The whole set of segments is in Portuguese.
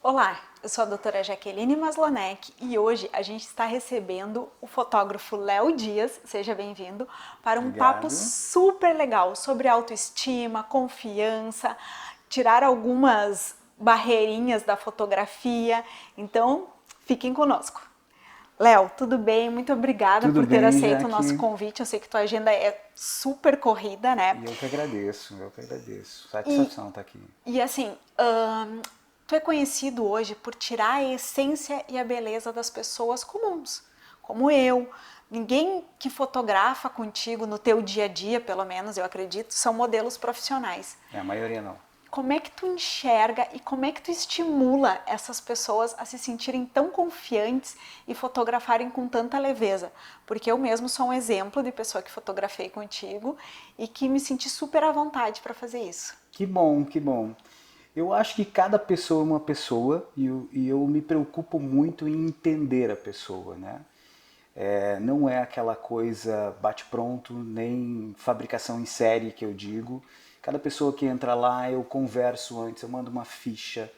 Olá, eu sou a doutora Jaqueline Maslonek e hoje a gente está recebendo o fotógrafo Léo Dias, seja bem-vindo, para um papo Obrigado. super legal sobre autoestima, confiança, tirar algumas barreirinhas da fotografia, então fiquem conosco. Léo, tudo bem? Muito obrigada Tudo por ter bem, aceito o nosso Jaque? convite, eu sei que tua agenda é super corrida, né? E eu que agradeço, eu que agradeço. E Satisfação estar aqui. E assim, tu é conhecido hoje por tirar a essência e a beleza das pessoas comuns, como eu. Ninguém que fotografa contigo no teu dia a dia, pelo menos eu acredito, são modelos profissionais. A maioria não. Como é que tu enxerga e como é que tu estimula essas pessoas a se sentirem tão confiantes e fotografarem com tanta leveza? Porque eu mesmo sou um exemplo de pessoa que fotografei contigo e que me senti super à vontade para fazer isso. Que bom, que bom. Eu acho que cada pessoa é uma pessoa e eu me preocupo muito em entender a pessoa, né? Não é aquela coisa bate-pronto, nem fabricação em série que eu digo. Cada pessoa que entra lá, eu converso antes, eu mando uma ficha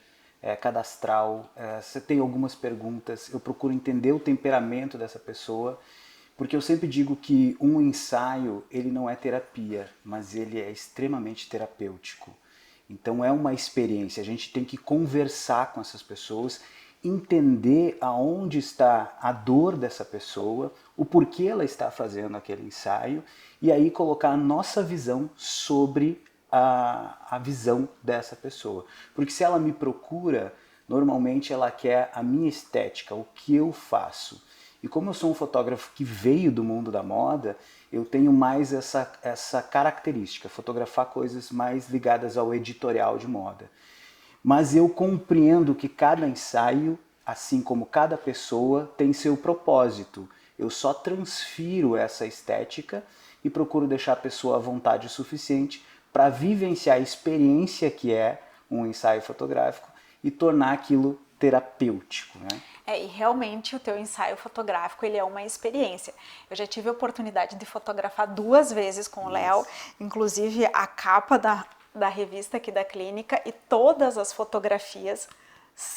cadastral, você tem algumas perguntas, eu procuro entender o temperamento dessa pessoa, porque eu sempre digo que um ensaio, ele não é terapia, mas ele é extremamente terapêutico. Então é uma experiência, a gente tem que conversar com essas pessoas, entender aonde está a dor dessa pessoa, o porquê ela está fazendo aquele ensaio, e aí colocar a nossa visão sobre a visão dessa pessoa. Porque se ela me procura, normalmente ela quer a minha estética, o que eu faço. E como eu sou um fotógrafo que veio do mundo da moda, eu tenho mais essa característica, fotografar coisas mais ligadas ao editorial de moda. Mas eu compreendo que cada ensaio, assim como cada pessoa, tem seu propósito. Eu só transfiro essa estética e procuro deixar a pessoa à vontade o suficiente para vivenciar a experiência que é um ensaio fotográfico e tornar aquilo terapêutico, né? E realmente o teu ensaio fotográfico ele é uma experiência. Eu já tive a oportunidade de fotografar 2 vezes com o Léo, Isso. inclusive a capa da revista aqui da clínica e todas as fotografias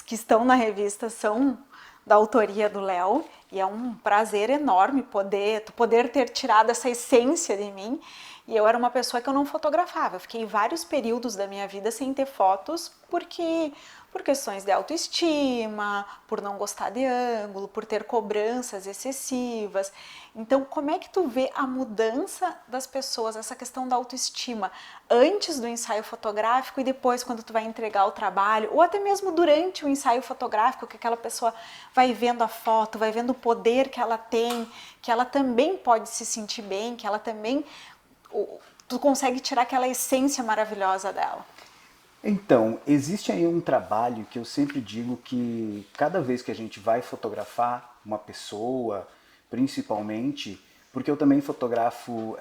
que estão na revista são da autoria do Léo e é um prazer enorme poder ter tirado essa essência de mim. E eu era uma pessoa que eu não fotografava. Eu fiquei vários períodos da minha vida sem ter fotos por questões de autoestima, por não gostar de ângulo, por ter cobranças excessivas. Então, como é que tu vê a mudança das pessoas, essa questão da autoestima, antes do ensaio fotográfico e depois quando tu vai entregar o trabalho, ou até mesmo durante o ensaio fotográfico, que aquela pessoa vai vendo a foto, vai vendo o poder que ela tem, que ela também pode se sentir bem, que ela também tu consegue tirar aquela essência maravilhosa dela. Então, existe aí um trabalho que eu sempre digo que cada vez que a gente vai fotografar uma pessoa, principalmente, porque eu também fotografo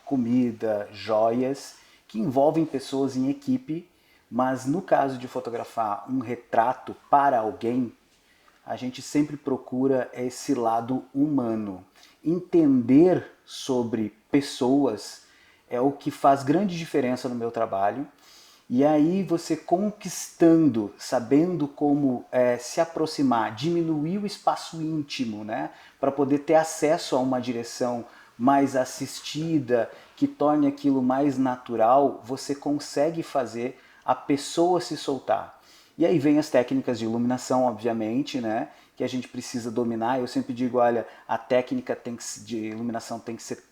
comida, joias, que envolvem pessoas em equipe, mas no caso de fotografar um retrato para alguém, a gente sempre procura esse lado humano. Entender sobre pessoas é o que faz grande diferença no meu trabalho. E aí você conquistando, sabendo como se aproximar, diminuir o espaço íntimo, né, para poder ter acesso a uma direção mais assistida, que torne aquilo mais natural, você consegue fazer a pessoa se soltar. E aí vem as técnicas de iluminação, obviamente, né, que a gente precisa dominar. Eu sempre digo, olha, a técnica de iluminação tem que ser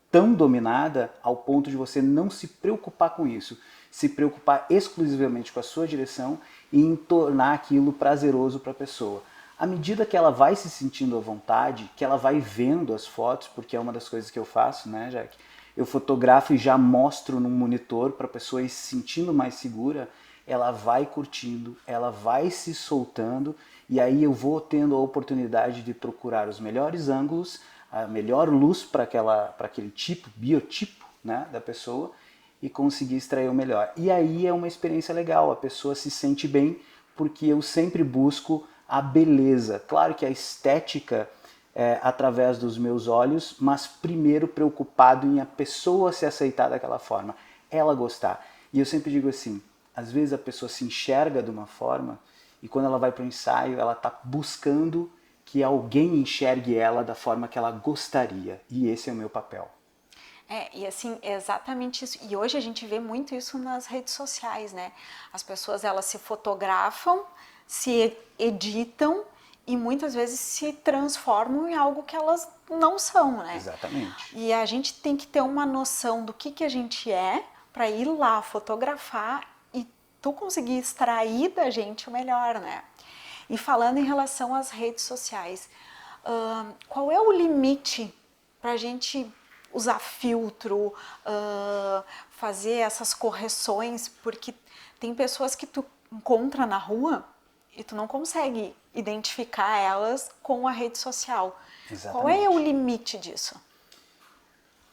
tão dominada ao ponto de você não se preocupar com isso, se preocupar exclusivamente com a sua direção e em tornar aquilo prazeroso para a pessoa. À medida que ela vai se sentindo à vontade, que ela vai vendo as fotos, porque é uma das coisas que eu faço, né, Jack? Eu fotografo e já mostro num monitor para a pessoa ir se sentindo mais segura, ela vai curtindo, ela vai se soltando e aí eu vou tendo a oportunidade de procurar os melhores ângulos, a melhor luz para aquele tipo, biotipo, né, da pessoa e conseguir extrair o melhor. E aí é uma experiência legal, a pessoa se sente bem porque eu sempre busco a beleza. Claro que a estética através dos meus olhos, mas primeiro preocupado em a pessoa se aceitar daquela forma, ela gostar. E eu sempre digo assim, às vezes a pessoa se enxerga de uma forma e quando ela vai para o ensaio, ela está buscando que alguém enxergue ela da forma que ela gostaria. E esse é o meu papel. E assim, é exatamente isso. E hoje a gente vê muito isso nas redes sociais, né? As pessoas, elas se fotografam, se editam e muitas vezes se transformam em algo que elas não são, né? Exatamente. E a gente tem que ter uma noção do que a gente é para ir lá fotografar e tu conseguir extrair da gente o melhor, né? E falando em relação às redes sociais, qual é o limite para a gente usar filtro, fazer essas correções? Porque tem pessoas que tu encontra na rua e tu não consegue identificar elas com a rede social. Qual é o Exatamente. limite disso?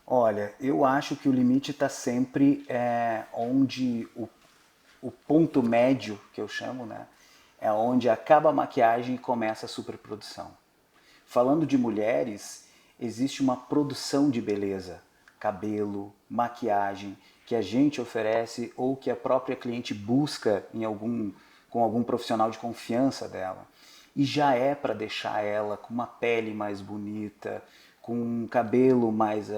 Olha, eu acho que o limite está sempre onde o ponto médio, que eu chamo, né? É onde acaba a maquiagem e começa a superprodução. Falando de mulheres, existe uma produção de beleza, cabelo, maquiagem, que a gente oferece ou que a própria cliente busca com algum profissional de confiança dela. E já é para deixar ela com uma pele mais bonita, com um cabelo mais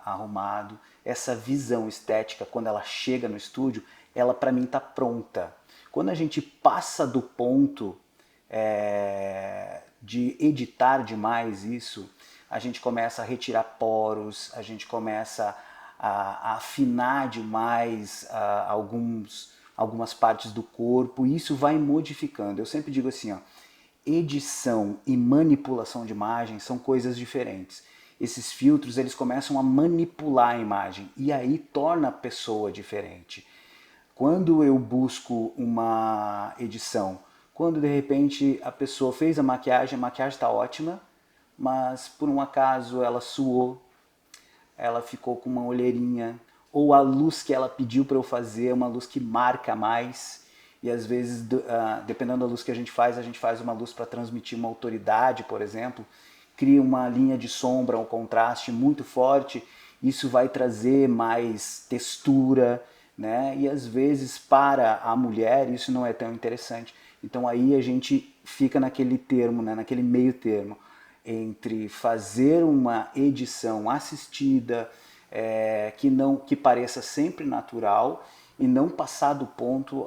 arrumado. Essa visão estética, quando ela chega no estúdio, ela para mim está pronta. Quando a gente passa do ponto de editar demais isso, a gente começa a retirar poros, a gente começa a afinar demais algumas partes do corpo, e isso vai modificando. Eu sempre digo assim, ó, edição e manipulação de imagem são coisas diferentes. Esses filtros, eles começam a manipular a imagem e aí torna a pessoa diferente. Quando eu busco uma edição, quando de repente a pessoa fez a maquiagem está ótima, mas por um acaso ela suou, ela ficou com uma olheirinha, ou a luz que ela pediu para eu fazer é uma luz que marca mais, e às vezes, dependendo da luz que a gente faz uma luz para transmitir uma autoridade, por exemplo, cria uma linha de sombra, um contraste muito forte, isso vai trazer mais textura, né? E às vezes para a mulher isso não é tão interessante. Então aí a gente fica naquele termo, né? Naquele meio termo entre fazer uma edição assistida que pareça sempre natural e não passar do ponto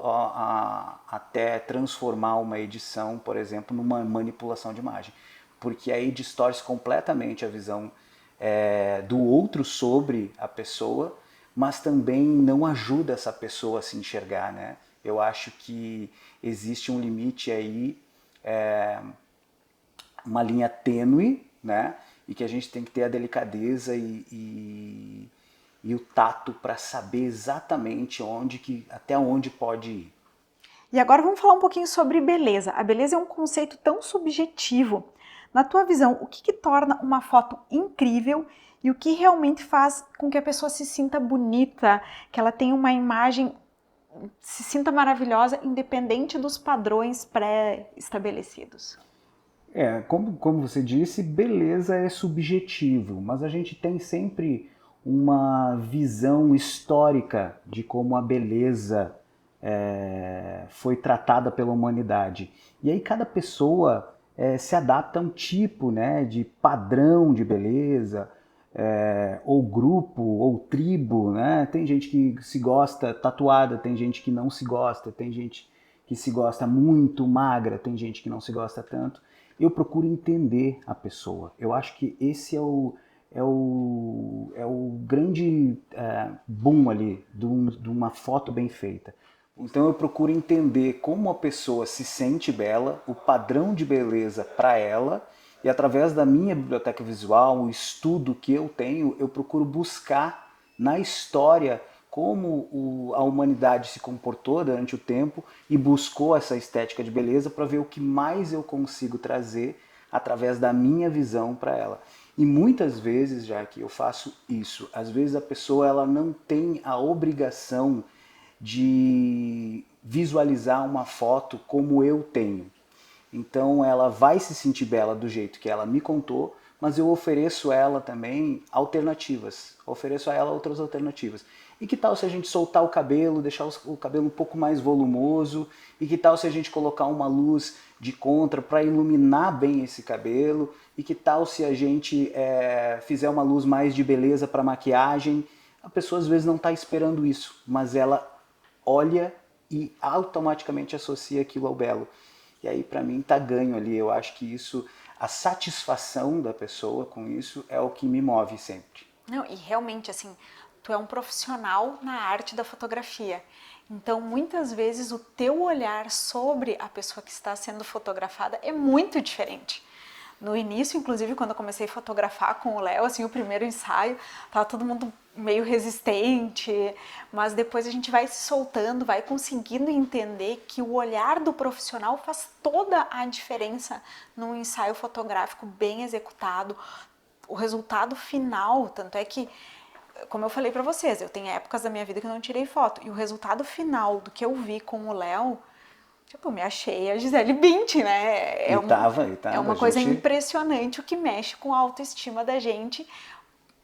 até transformar uma edição, por exemplo, numa manipulação de imagem, porque aí distorce completamente a visão do outro sobre a pessoa, mas também não ajuda essa pessoa a se enxergar, né? Eu acho que existe um limite aí, uma linha tênue, né? E que a gente tem que ter a delicadeza e o tato para saber exatamente até onde pode ir. E agora vamos falar um pouquinho sobre beleza. A beleza é um conceito tão subjetivo. Na tua visão, o que torna uma foto incrível e o que realmente faz com que a pessoa se sinta bonita, que ela tenha uma imagem, se sinta maravilhosa, independente dos padrões pré-estabelecidos? Como você disse, beleza é subjetivo, mas a gente tem sempre uma visão histórica de como a beleza foi tratada pela humanidade. E aí cada pessoa se adapta a um tipo, né, de padrão de beleza, ou grupo, ou tribo, né? Tem gente que se gosta tatuada, tem gente que não se gosta, tem gente que se gosta muito magra, tem gente que não se gosta tanto. Eu procuro entender a pessoa. Eu acho que esse é o grande boom ali de uma foto bem feita. Então eu procuro entender como a pessoa se sente bela, o padrão de beleza para ela, e através da minha biblioteca visual, o estudo que eu tenho, eu procuro buscar na história como a humanidade se comportou durante o tempo e buscou essa estética de beleza para ver o que mais eu consigo trazer através da minha visão para ela. E muitas vezes, já que eu faço isso, às vezes a pessoa ela não tem a obrigação de visualizar uma foto como eu tenho. Então ela vai se sentir bela do jeito que ela me contou, mas eu ofereço a ela também alternativas, ofereço a ela outras alternativas. E que tal se a gente soltar o cabelo, deixar o cabelo um pouco mais volumoso? E que tal se a gente colocar uma luz de contra para iluminar bem esse cabelo? E que tal se a gente fizer uma luz mais de beleza para maquiagem? A pessoa às vezes não está esperando isso, mas ela olha e automaticamente associa aquilo ao belo. E aí para mim tá ganho ali. Eu acho que isso, a satisfação da pessoa com isso é o que me move sempre. Não, e realmente, assim, tu é um profissional na arte da fotografia. Então, muitas vezes, o teu olhar sobre a pessoa que está sendo fotografada é muito diferente. No início, inclusive, quando eu comecei a fotografar com o Léo, assim, o primeiro ensaio, tava todo mundo meio resistente, mas depois a gente vai se soltando, vai conseguindo entender que o olhar do profissional faz toda a diferença num ensaio fotográfico bem executado. O resultado final, tanto é que, como eu falei pra vocês, eu tenho épocas da minha vida que eu não tirei foto, e o resultado final do que eu vi com o Léo, tipo, me achei a Gisele Bündchen, né? É uma A coisa gente... impressionante o que mexe com a autoestima da gente,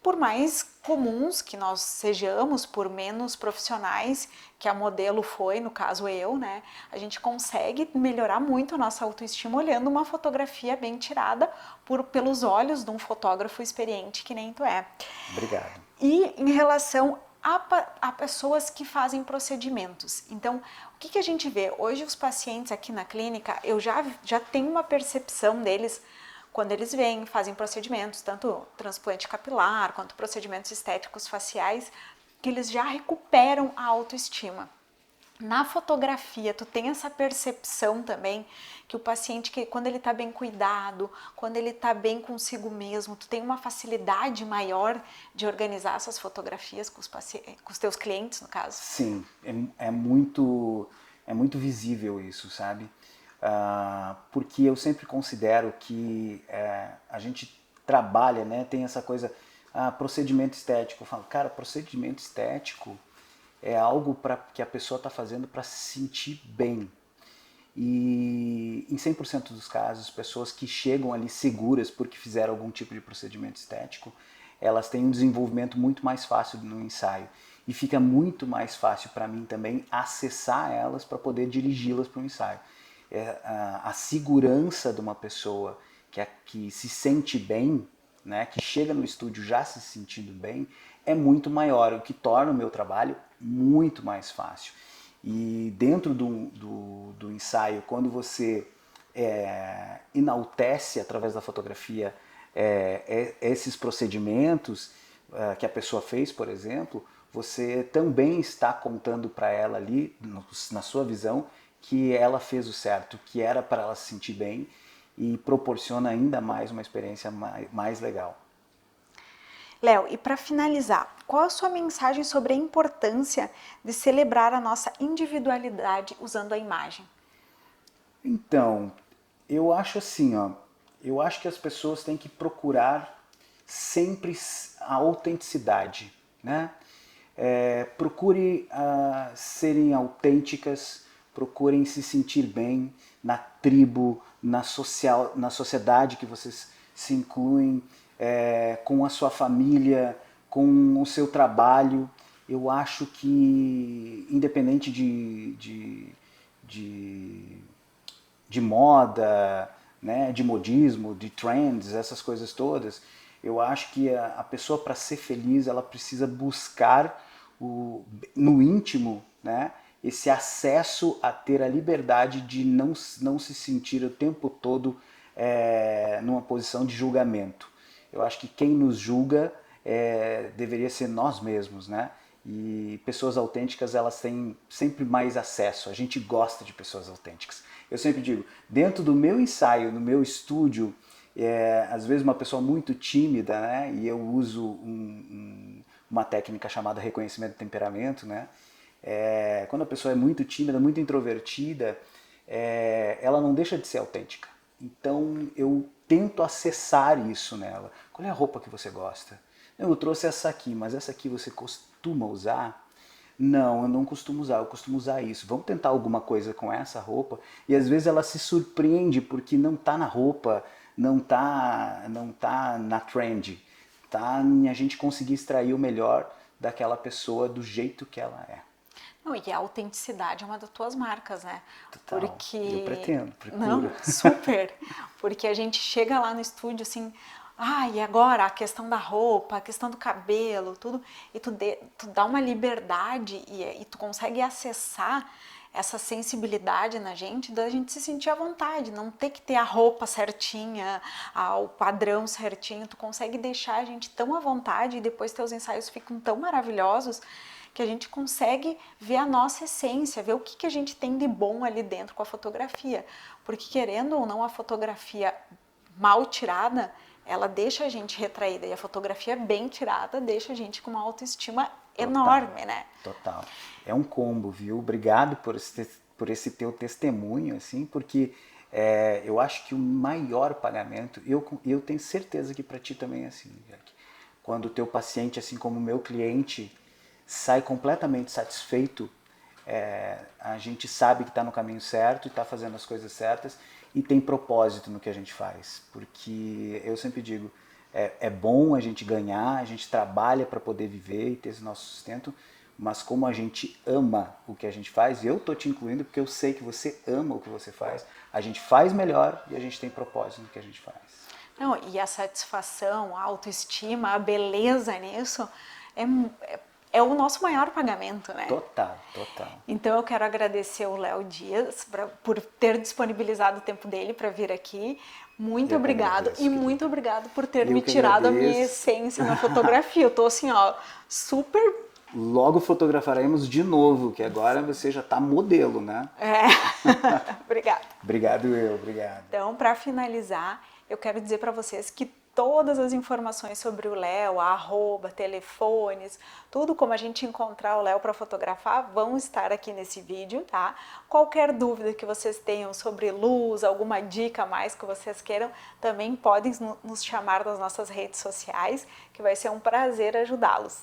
por mais comuns que nós sejamos, por menos profissionais que a modelo foi, no caso eu, né? A gente consegue melhorar muito a nossa autoestima olhando uma fotografia bem tirada pelos olhos de um fotógrafo experiente que nem tu é. Obrigado. E em relação a pessoas que fazem procedimentos. Então, o que a gente vê? Hoje os pacientes aqui na clínica, eu já tenho uma percepção deles quando eles vêm, fazem procedimentos, tanto transplante capilar quanto procedimentos estéticos faciais, que eles já recuperam a autoestima. Na fotografia, tu tem essa percepção também que o paciente, que quando ele está bem cuidado, quando ele está bem consigo mesmo, tu tem uma facilidade maior de organizar essas fotografias com os teus clientes, no caso? Sim, é muito visível isso, sabe? Porque eu sempre considero que a gente trabalha, né? Tem essa coisa, procedimento estético. Eu falo, cara, procedimento estético é algo que a pessoa está fazendo para se sentir bem. E em 100% dos casos, pessoas que chegam ali seguras porque fizeram algum tipo de procedimento estético, elas têm um desenvolvimento muito mais fácil no ensaio. E fica muito mais fácil para mim também acessar elas para poder dirigi-las para o ensaio. A segurança de uma pessoa que se sente bem, né, que chega no estúdio já se sentindo bem, é muito maior, o que torna o meu trabalho muito mais fácil. E dentro do ensaio, quando você enaltece através da fotografia esses procedimentos que a pessoa fez, por exemplo, você também está contando para ela ali, na sua visão, que ela fez o certo, que era para ela se sentir bem e proporciona ainda mais uma experiência mais legal. Léo, e para finalizar, qual a sua mensagem sobre a importância de celebrar a nossa individualidade usando a imagem? Então, eu acho assim, ó, eu acho que as pessoas têm que procurar sempre a autenticidade, né? Procure serem autênticas, procurem se sentir bem na tribo, na sociedade que vocês se incluem, com a sua família, com o seu trabalho. Eu acho que, independente de moda, né, de modismo, de trends, essas coisas todas, eu acho que a pessoa, para ser feliz, ela precisa buscar no íntimo, né, esse acesso a ter a liberdade de não se sentir o tempo todo numa posição de julgamento. Eu acho que quem nos julga deveria ser nós mesmos, né? E pessoas autênticas, elas têm sempre mais acesso. A gente gosta de pessoas autênticas. Eu sempre digo, dentro do meu ensaio, no meu estúdio, às vezes uma pessoa muito tímida, né? E eu uso uma técnica chamada reconhecimento de temperamento, né? Quando a pessoa é muito tímida, muito introvertida, ela não deixa de ser autêntica. Então eu tento acessar isso nela. Qual é a roupa que você gosta? Eu trouxe essa aqui, mas essa aqui você costuma usar? Não, eu não costumo usar, eu costumo usar isso. Vamos tentar alguma coisa com essa roupa? E às vezes ela se surpreende porque não está na roupa, não tá na trend, tá em a gente conseguir extrair o melhor daquela pessoa do jeito que ela é. Não, e a autenticidade é uma das tuas marcas, né? Total. Porque... Eu pretendo, procuro. Não, super. Porque a gente chega lá no estúdio assim, e agora a questão da roupa, a questão do cabelo, tudo, e tu dá uma liberdade e tu consegue acessar essa sensibilidade na gente, da gente se sentir à vontade, não ter que ter a roupa certinha, o padrão certinho, tu consegue deixar a gente tão à vontade e depois teus ensaios ficam tão maravilhosos que a gente consegue ver a nossa essência, ver o que a gente tem de bom ali dentro com a fotografia. Porque querendo ou não, a fotografia mal tirada, ela deixa a gente retraída, e a fotografia bem tirada deixa a gente com uma autoestima enorme, né? Total. É um combo, viu? Obrigado por esse teu testemunho, assim, porque eu acho que o maior pagamento, eu tenho certeza que para ti também é assim, Jack. Quando o teu paciente, assim como o meu cliente, sai completamente satisfeito, a gente sabe que está no caminho certo e está fazendo as coisas certas e tem propósito no que a gente faz. Porque eu sempre digo, é bom a gente ganhar, a gente trabalha para poder viver e ter esse nosso sustento, mas como a gente ama o que a gente faz, e eu estou te incluindo porque eu sei que você ama o que você faz, a gente faz melhor e a gente tem propósito no que a gente faz. Não, e a satisfação, a autoestima, a beleza nisso é o nosso maior pagamento, né? Total, total. Então eu quero agradecer o Léo Dias por ter disponibilizado o tempo dele para vir aqui. Muito Eu que obrigado agradeço, e querida. muito obrigado por ter Eu me que tirado a minha agradeço. essência na fotografia. Eu tô assim, ó, super... Logo fotografaremos de novo, que agora você já está modelo, né? Obrigada. Obrigado. Então, para finalizar, eu quero dizer para vocês que todas as informações sobre o Léo, a arroba, telefones, tudo como a gente encontrar o Léo para fotografar, vão estar aqui nesse vídeo, tá? Qualquer dúvida que vocês tenham sobre luz, alguma dica a mais que vocês queiram, também podem nos chamar nas nossas redes sociais, que vai ser um prazer ajudá-los.